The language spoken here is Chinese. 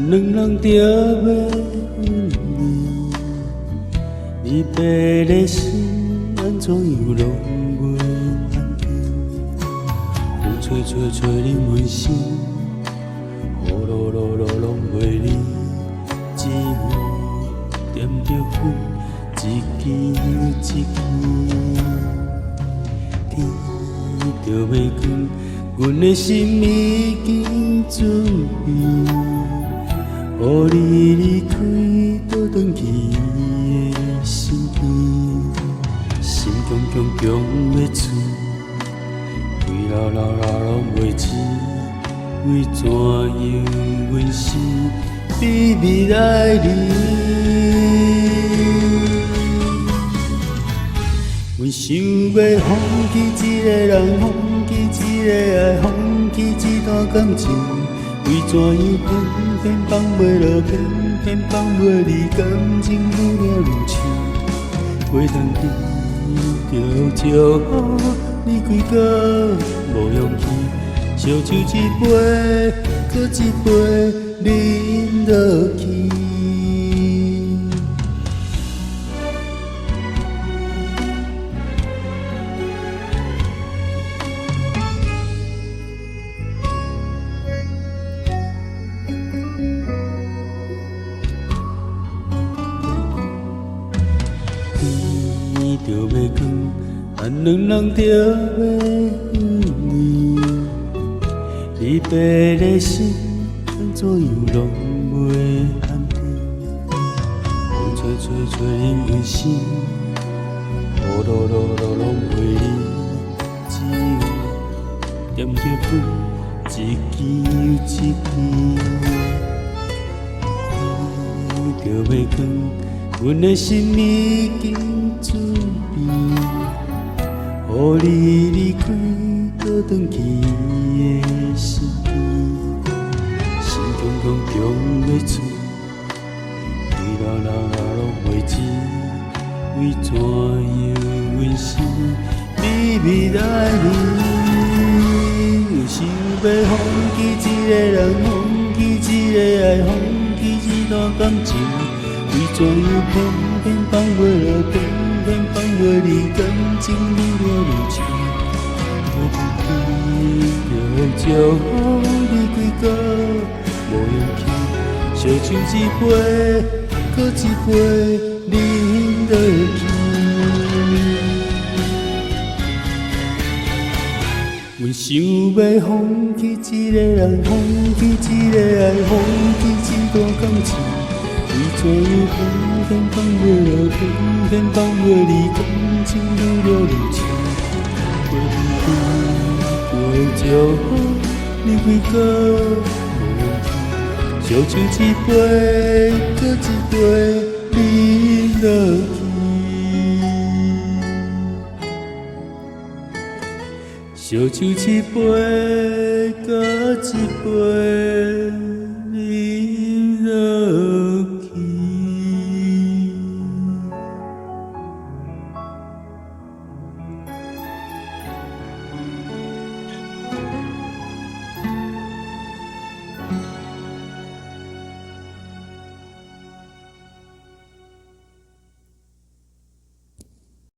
两人着要分离，离别的心安怎样拢袂安定？风吹吹吹恁温馨，雨落落落拢袂离，只有点着烟，一支一支。天着要光，阮的心已经准备。予你离开，倒转去的身边，心强强强要出，胃老老老拢袂止，为怎样阮心比未来离？阮想要放弃一个人，放弃一个爱，放弃一段感情。为怎样偏偏放袂落，偏偏放袂离，感情愈了愈深。袂当记着祝福你几个无勇气，烧酒一杯，搁一杯，啉落去。天着要光，咱两人着要分离，离别的心安怎样拢袂安定？风吹吹吹恁温馨，雨落落落拢袂离，只有点着烟，一支又一支。天着要光，阮的心已经准备，予你离开，倒转去的身边，心强强强要出，胃老老老拢袂止，为怎样阮心比未来离？有想要放弃一个人，放弃一个爱，放弃一段感情。为怎样偏偏放袂落，偏偏放袂离，感情愈了愈深。袂当记着祝福你几个无勇气，烧酒一杯，搁一杯，啉落去。阮想要放弃一个人，放弃一个爱，放弃一段感情。为怎样偏偏放袂落，偏偏放袂离，感情愈了愈深。袂当记着祝福你几个无勇气，烧酒一杯，搁一杯，啉落去。烧酒一杯，搁一杯。